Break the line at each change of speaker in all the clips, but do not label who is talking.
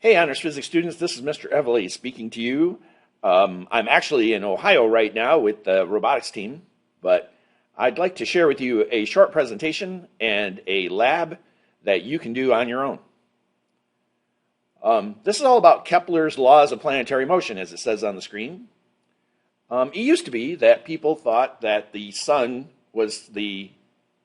Hey, honors physics students, this is Mr. Evely speaking to you. I'm actually in Ohio right now with the robotics team, but I'd like to share with you a short presentation and a lab that you can do on your own. This is all about Kepler's laws of planetary motion, as it says on the screen. It used to be that people thought that the sun was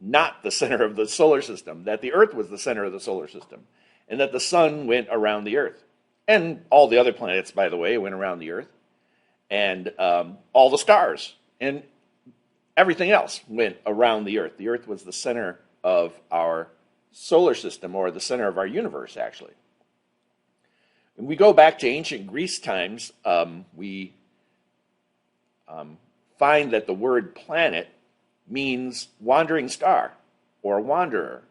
not the center of the solar system, that the Earth was the center of the solar system, and that the sun went around the Earth. And all the other planets, by the way, went around the Earth. And all the stars and everything else went around the Earth. The Earth was the center of our solar system, or the center of our universe, actually. When we go back to ancient Greece times, we find that the word planet means wandering star or wanderer.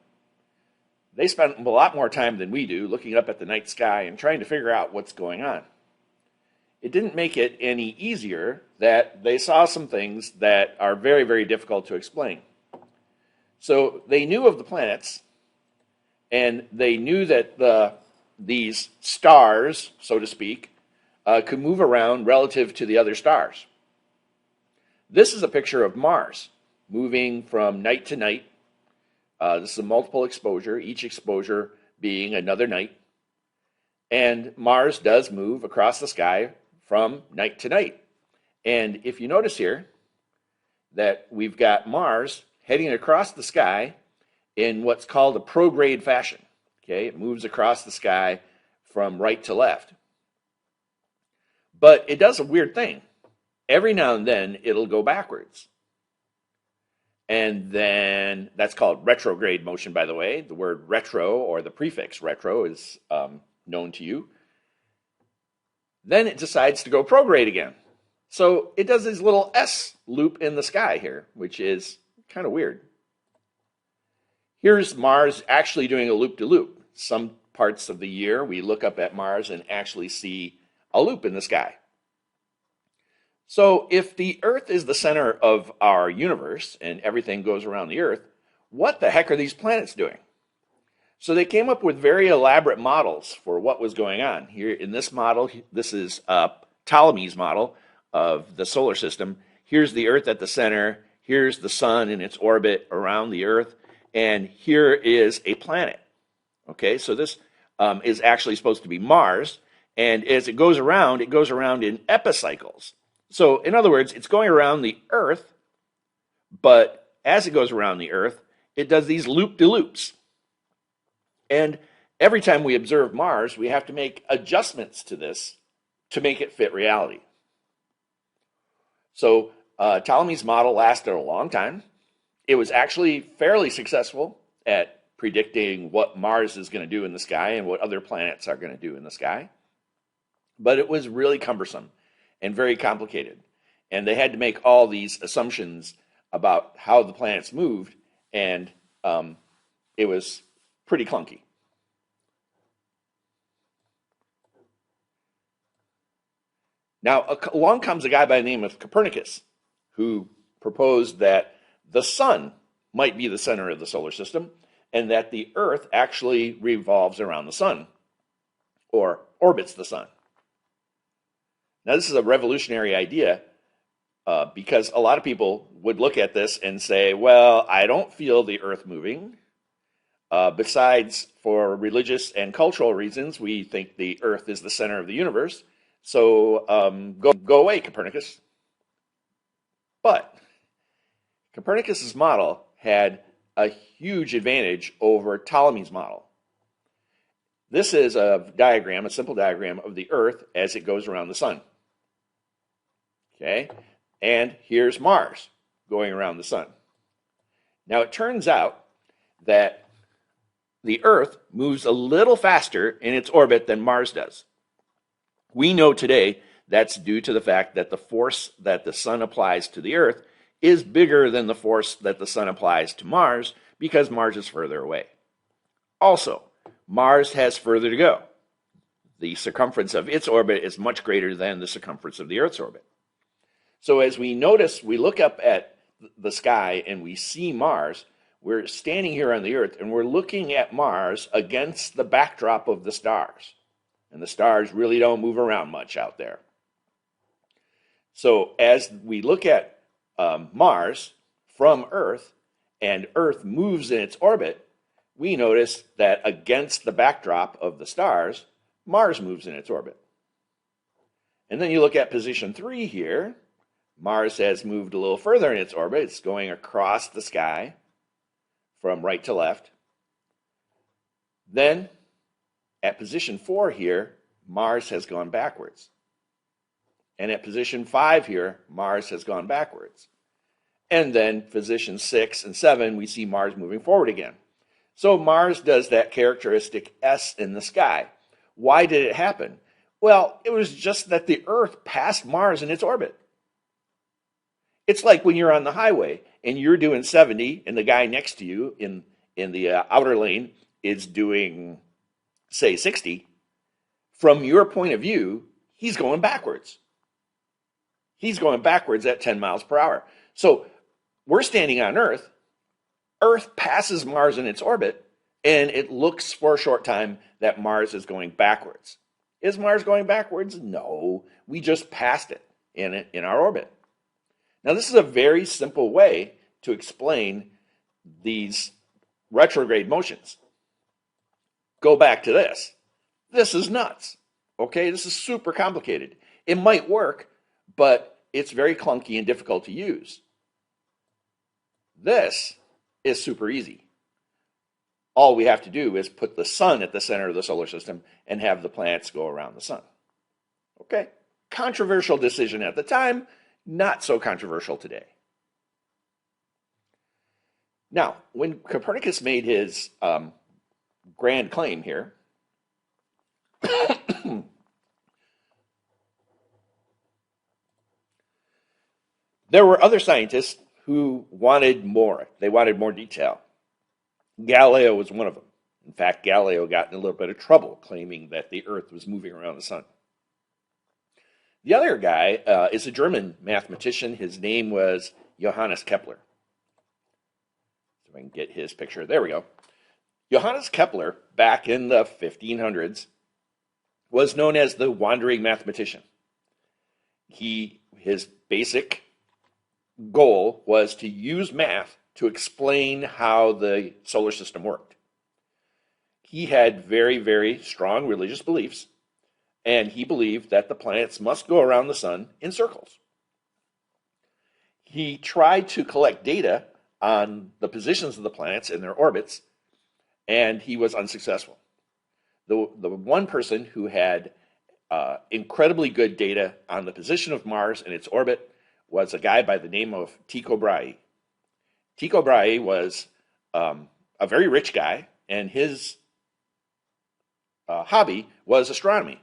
They spent a lot more time than we do looking up at the night sky and trying to figure out what's going on. It didn't make it any easier that they saw some things that are very, very difficult to explain. So they knew of the planets, and they knew that these stars, so to speak, could move around relative to the other stars. This is a picture of Mars moving from night to night. This is a multiple exposure, each exposure being another night. And Mars does move across the sky from night to night. And if you notice here that we've got Mars heading across the sky in what's called a prograde fashion. Okay, it moves across the sky from right to left. But it does a weird thing. Every now and then it'll go backwards. And then that's called retrograde motion, by the way. The word retro, or the prefix retro, is known to you. Then it decides to go prograde again. So it does this little S loop in the sky here, which is kind of weird. Here's Mars actually doing a loop-de-loop. Some parts of the year we look up at Mars and actually see a loop in the sky. So if the Earth is the center of our universe and everything goes around the Earth, what the heck are these planets doing? So they came up with very elaborate models for what was going on. Here in this model, this is Ptolemy's model of the solar system. Here's the Earth at the center. Here's the sun in its orbit around the Earth. And here is a planet. Okay, so this is actually supposed to be Mars. And as it goes around in epicycles. So, in other words, it's going around the Earth, but as it goes around the Earth, it does these loop-de-loops. And every time we observe Mars, we have to make adjustments to this to make it fit reality. So, Ptolemy's model lasted a long time. It was actually fairly successful at predicting what Mars is going to do in the sky and what other planets are going to do in the sky. But it was really cumbersome and very complicated. And they had to make all these assumptions about how the planets moved, and it was pretty clunky. Now, along comes a guy by the name of Copernicus, who proposed that the sun might be the center of the solar system, and that the Earth actually revolves around the sun, or orbits the sun. Now, this is a revolutionary idea because a lot of people would look at this and say, well, I don't feel the Earth moving. Besides, for religious and cultural reasons, we think the Earth is the center of the universe. So go away, Copernicus. But Copernicus's model had a huge advantage over Ptolemy's model. This is a diagram, a simple diagram of the Earth as it goes around the sun. Okay, and here's Mars going around the sun. Now it turns out that the Earth moves a little faster in its orbit than Mars does. We know today that's due to the fact that the force that the sun applies to the Earth is bigger than the force that the sun applies to Mars because Mars is further away. Also, Mars has further to go. The circumference of its orbit is much greater than the circumference of the Earth's orbit. So as we notice, we look up at the sky and we see Mars, we're standing here on the Earth and we're looking at Mars against the backdrop of the stars. and the stars really don't move around much out there. So as we look at Mars from Earth, and Earth moves in its orbit, we notice that against the backdrop of the stars, Mars moves in its orbit. And then you look at position 3 here. Mars has moved a little further in its orbit. It's going across the sky from right to left. Then at position 4 here, Mars has gone backwards. And at position 5 here, Mars has gone backwards. And then position 6 and 7, we see Mars moving forward again. So Mars does that characteristic S in the sky. Why did it happen? Well, it was just that the Earth passed Mars in its orbit. It's like when you're on the highway and you're doing 70 and the guy next to you in the outer lane is doing, say, 60. From your point of view, he's going backwards. He's going backwards at 10 miles per hour. So we're standing on Earth. Earth passes Mars in its orbit, and it looks for a short time that Mars is going backwards. Is Mars going backwards? No, we just passed it in our orbit. Now, this is a very simple way to explain these retrograde motions. Go back to this. This is nuts. Okay, this is super complicated. It might work, but it's very clunky and difficult to use. This is super easy. All we have to do is put the sun at the center of the solar system and have the planets go around the sun. Okay? Controversial decision at the time, not so controversial today. Now, when Copernicus made his grand claim here, there were other scientists who wanted more. They wanted more detail. Galileo was one of them. In fact, Galileo got in a little bit of trouble claiming that the Earth was moving around the sun. The other guy is a German mathematician. His name was Johannes Kepler. If I can get his picture. There we go. Johannes Kepler, back in the 1500s, was known as the wandering mathematician. His basic goal was to use math to explain how the solar system worked. He had very, very strong religious beliefs, and he believed that the planets must go around the sun in circles. He tried to collect data on the positions of the planets in their orbits, and he was unsuccessful. The one person who had incredibly good data on the position of Mars in its orbit was a guy by the name of Tycho Brahe. Tycho Brahe was a very rich guy, and his hobby was astronomy.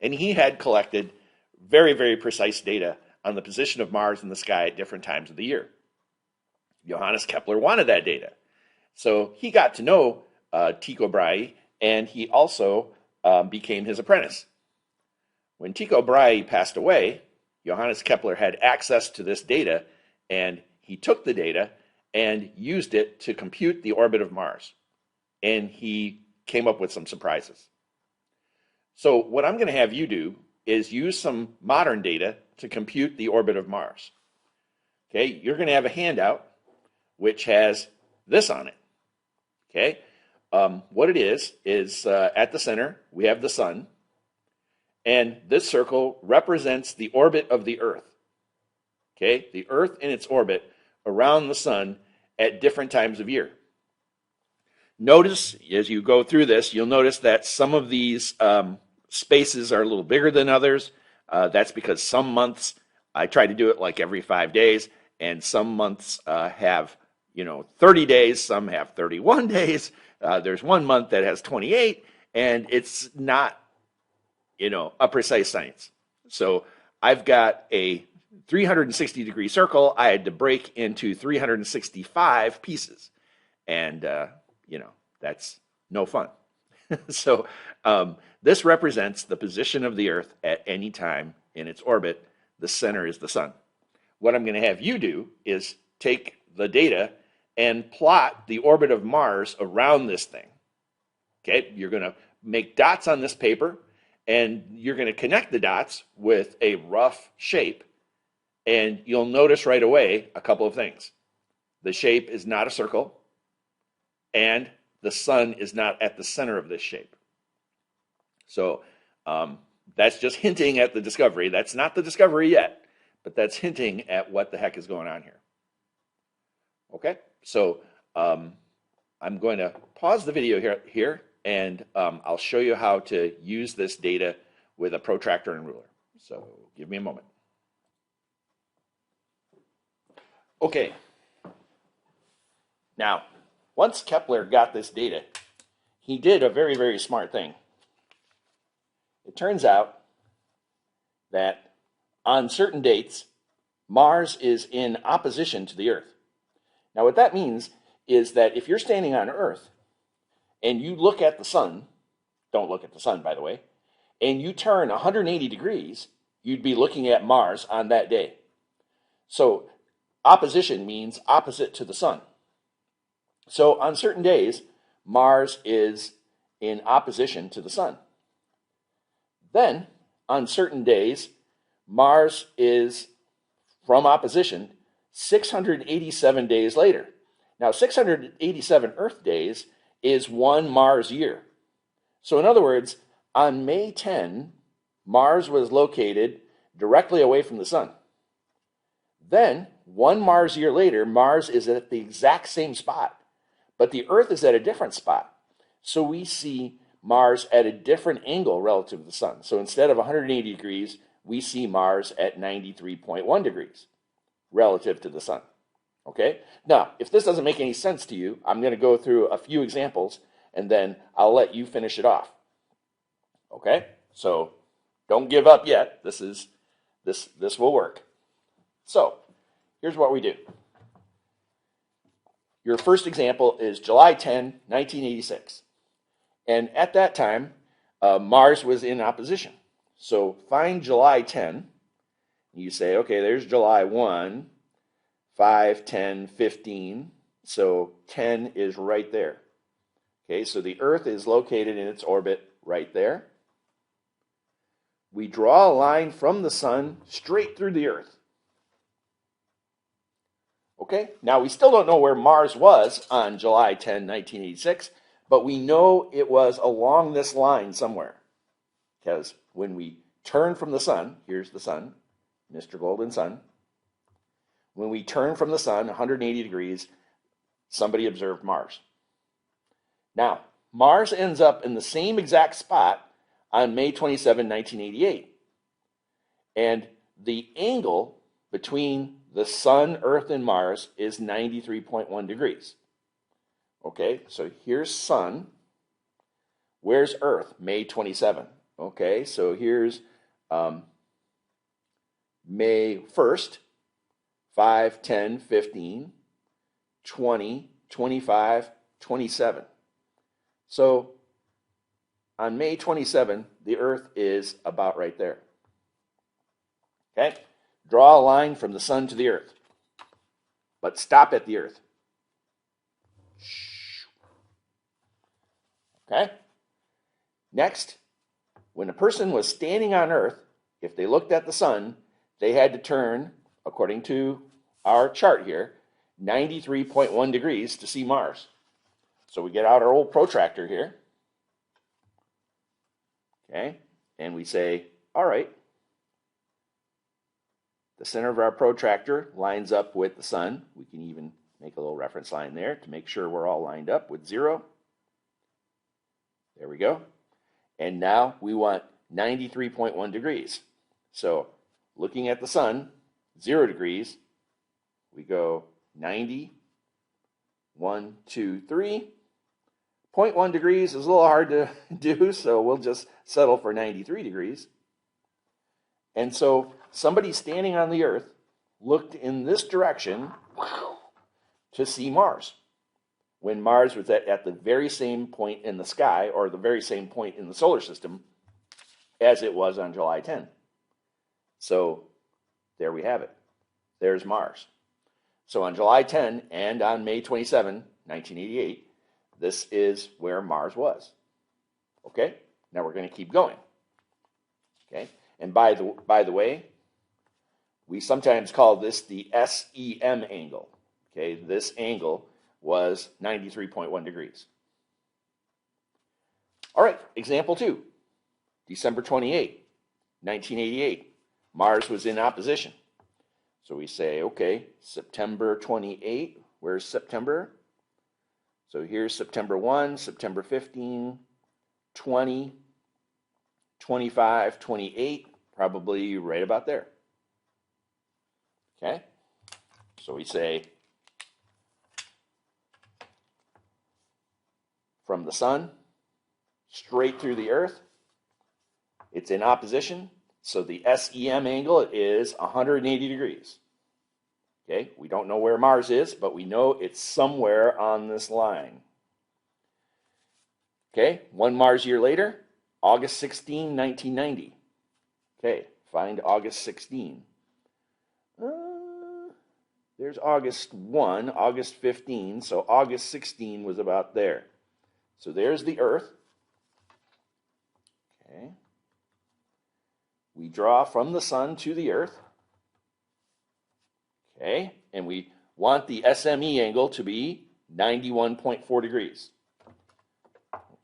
And he had collected very, very precise data on the position of Mars in the sky at different times of the year. Johannes Kepler wanted that data. So he got to know Tycho Brahe, and he also became his apprentice. When Tycho Brahe passed away, Johannes Kepler had access to this data, and he took the data and used it to compute the orbit of Mars. And he came up with some surprises. So what I'm going to have you do is use some modern data to compute the orbit of Mars. Okay, you're going to have a handout which has this on it. Okay, what it is at the center, we have the sun. And this circle represents the orbit of the Earth. Okay, the Earth in its orbit around the sun at different times of year. Notice, as you go through this, you'll notice that some of these spaces are a little bigger than others. That's because some months, I try to do it like every 5 days, and some months have 30 days, some have 31 days. There's one month that has 28, and it's not a precise science. So I've got a 360-degree circle. I had to break into 365 pieces. And, that's no fun. So this represents the position of the Earth at any time in its orbit. The center is the sun. What I'm going to have you do is take the data and plot the orbit of Mars around this thing. Okay, you're going to make dots on this paper, And you're going to connect the dots with a rough shape, and you'll notice right away a couple of things. The shape is not a circle, and the sun is not at the center of this shape. So that's just hinting at the discovery. That's not the discovery yet, but that's hinting at what the heck is going on here. Okay, so I'm going to pause the video here and I'll show you how to use this data with a protractor and ruler. So give me a moment. Okay, now once Kepler got this data, he did a very, very smart thing. It turns out that on certain dates, Mars is in opposition to the Earth. Now what that means is that if you're standing on Earth and you look at the sun, don't look at the sun by the way, and you turn 180 degrees, you'd be looking at Mars on that day. So opposition means opposite to the sun. So on certain days, Mars is in opposition to the sun. Then, on certain days, Mars is from opposition 687 days later. Now, 687 Earth days is one Mars year. So in other words, on May 10, Mars was located directly away from the sun. Then, one Mars year later, Mars is at the exact same spot, but the Earth is at a different spot. So we see Mars at a different angle relative to the sun. So instead of 180 degrees, we see Mars at 93.1 degrees relative to the sun. Okay? Now, if this doesn't make any sense to you, I'm going to go through a few examples and then I'll let you finish it off. Okay? So don't give up yet. This will work. So here's what we do. Your first example is July 10, 1986. And at that time, Mars was in opposition. So find July 10. You say, okay, there's July 1, 5, 10, 15. So 10 is right there. Okay, so the Earth is located in its orbit right there. We draw a line from the sun straight through the Earth. Okay, now we still don't know where Mars was on July 10, 1986, but we know it was along this line somewhere. Because when we turn from the sun, here's the sun, Mr. Golden Sun. When we turn from the sun 180 degrees, somebody observed Mars. Now, Mars ends up in the same exact spot on May 27, 1988. And the angle between the sun, Earth, and Mars is 93.1 degrees. Okay, so here's sun. Where's Earth? May 27. Okay, so here's May 1st, 5, 10, 15, 20, 25, 27. So on May 27, the Earth is about right there. Okay? Draw a line from the sun to the Earth, but stop at the Earth. Okay? Next, when a person was standing on Earth, if they looked at the sun, they had to turn, according to our chart here, 93.1 degrees to see Mars. So we get out our old protractor here. Okay? And we say, all right, the center of our protractor lines up with the sun. We can even make a little reference line there to make sure we're all lined up with 0. There we go. And now we want 93.1 degrees. So looking at the sun, 0 degrees, we go 90, 1, 2, 3. 0.1 degrees is a little hard to do, so we'll just settle for 93 degrees. And so somebody standing on the Earth looked in this direction to see Mars, when Mars was at the very same point in the sky, or the very same point in the solar system, as it was on July 10. So there we have it. There's Mars. So on July 10 and on May 27, 1988, this is where Mars was. Okay? Now we're going to keep going. Okay, and by the way, we sometimes call this the SEM angle. Okay, this angle was 93.1 degrees. All right, example 2, December 28, 1988. Mars was in opposition. So we say, okay, September 28, where's September? So here's September 1, September 15, 20, 25, 28, probably right about there. Okay, so we say from the sun straight through the earth, it's in opposition, so the SEM angle is 180 degrees. Okay, we don't know where Mars is, but we know it's somewhere on this line. Okay, 1 Mars year later, August 16, 1990. Okay, find August 16. There's August 1, August 15, so August 16 was about there. So there's the Earth. Okay. We draw from the sun to the Earth. Okay, and we want the SME angle to be 91.4 degrees.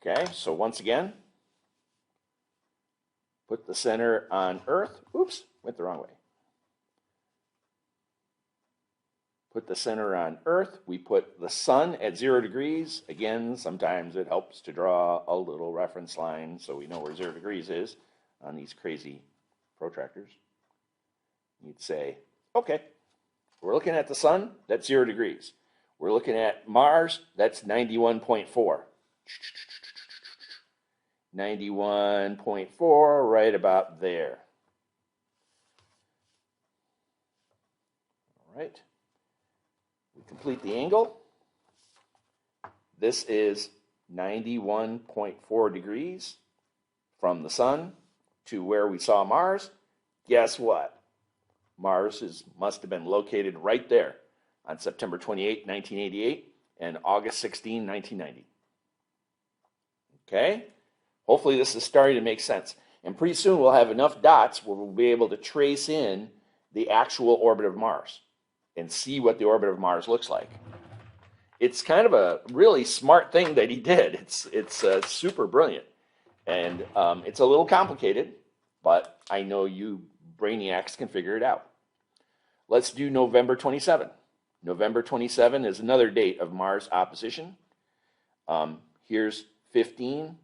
Okay, so once again, put the center on Earth. Oops, went the wrong way. Put the center on Earth. We put the sun at 0 degrees. Again, sometimes it helps to draw a little reference line so we know where 0 degrees is on these crazy protractors. You'd say, okay, we're looking at the sun, that's 0 degrees. We're looking at Mars, that's 91.4. 91.4, right about there. All right. We complete the angle. This is 91.4 degrees from the sun to where we saw Mars. Guess what? Mars must have been located right there on September 28, 1988 and August 16, 1990. Okay? Hopefully this is starting to make sense. And pretty soon we'll have enough dots where we'll be able to trace in the actual orbit of Mars and see what the orbit of Mars looks like. It's kind of a really smart thing that he did. It's super brilliant. And it's a little complicated, but I know you brainiacs can figure it out. Let's do November 27. November 27 is another date of Mars opposition. Here's 15,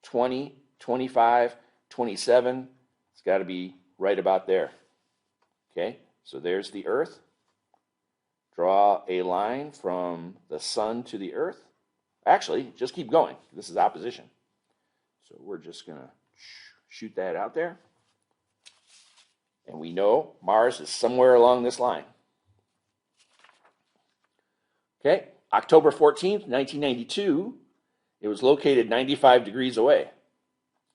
20, 25, 27. It's got to be right about there. Okay, so there's the Earth. Draw a line from the sun to the Earth. Actually, just keep going. This is opposition. So we're just going to shoot that out there. And we know Mars is somewhere along this line. Okay, October 14th, 1992, it was located 95 degrees away.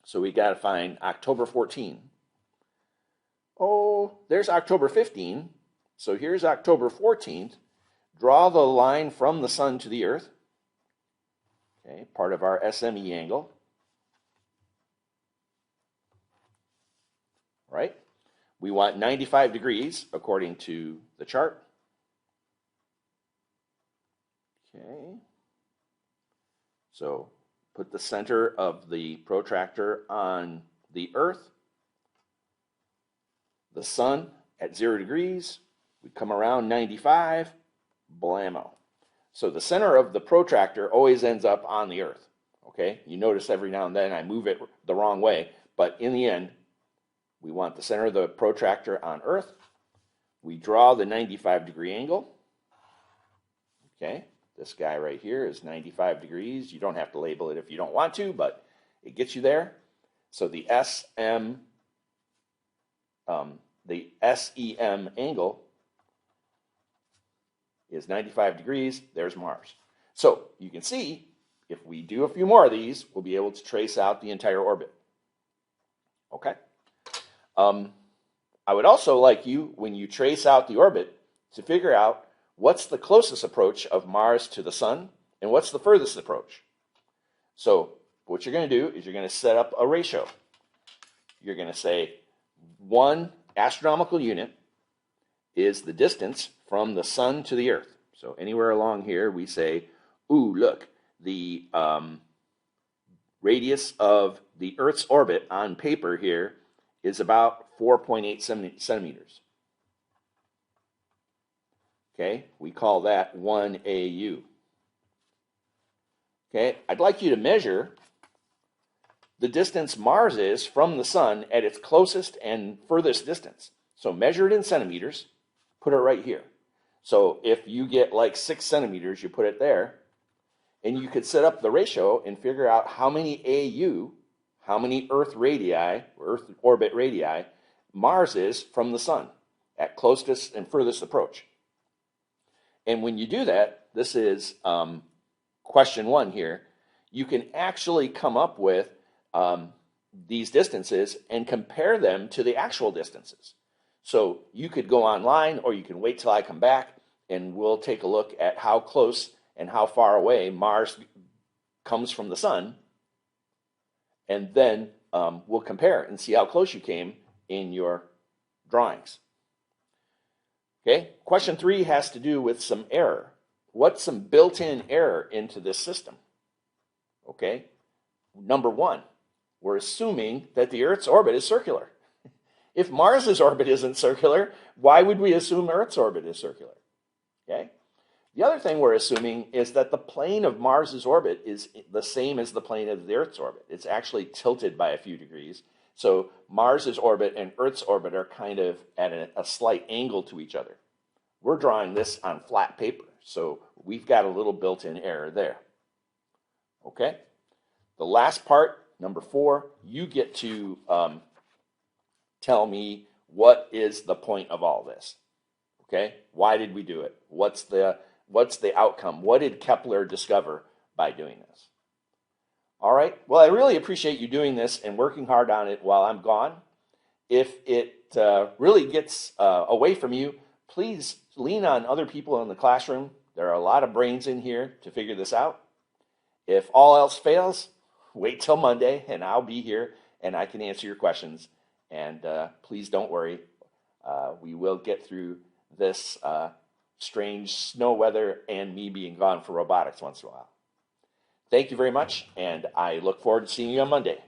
So we got to find October 14. Oh, there's October 15. So here's October 14th. Draw the line from the sun to the Earth. Okay, part of our SME angle. Right? We want 95 degrees according to the chart. Okay. So put the center of the protractor on the Earth. The sun at 0 degrees. We come around 95. Blammo. So the center of the protractor always ends up on the Earth. Okay? You notice every now and then I move it the wrong way, but in the end, we want the center of the protractor on Earth. We draw the 95 degree angle. Okay? This guy right here is 95 degrees. You don't have to label it if you don't want to, but it gets you there. So the SEM angle is 95 degrees. There's Mars. So you can see, if we do a few more of these, we'll be able to trace out the entire orbit. Okay? I would also like you, when you trace out the orbit, to figure out what's the closest approach of Mars to the sun and what's the furthest approach. So what you're going to do is you're going to set up a ratio. you're going to say 1 astronomical unit is the distance from the sun to the earth. So anywhere along here, we say, ooh, look, the radius of the Earth's orbit on paper here is about 4.8 centimeters. Okay, we call that 1 AU. Okay, I'd like you to measure the distance Mars is from the sun at its closest and furthest distance. So measure it in centimeters, put it right here. So if you get like 6 centimeters, you put it there, and you could set up the ratio and figure out how many AU, how many Earth orbit radii, Mars is from the sun at closest and furthest approach. And when you do that, this is question 1 here, you can actually come up with these distances and compare them to the actual distances. So you could go online, or you can wait till I come back and we'll take a look at how close and how far away Mars comes from the sun. And then we'll compare it and see how close you came in your drawings. Okay, question 3 has to do with some error. What's some built-in error into this system? Okay, number 1, we're assuming that the Earth's orbit is circular. If Mars's orbit isn't circular, why would we assume Earth's orbit is circular? Okay. The other thing we're assuming is that the plane of Mars's orbit is the same as the plane of the Earth's orbit. It's actually tilted by a few degrees. So Mars's orbit and Earth's orbit are kind of at a slight angle to each other. We're drawing this on flat paper, so we've got a little built-in error there. Okay. The last part, number 4, you get to tell me what is the point of all this. Okay? Why did we do it? What's the outcome? What did Kepler discover by doing this? All right. Well, I really appreciate you doing this and working hard on it while I'm gone. If it really gets away from you, please lean on other people in the classroom. There are a lot of brains in here to figure this out. If all else fails, wait till Monday and I'll be here and I can answer your questions. And please don't worry. We will get through this strange snow weather and me being gone for robotics once in a while. Thank you very much, and I look forward to seeing you on Monday.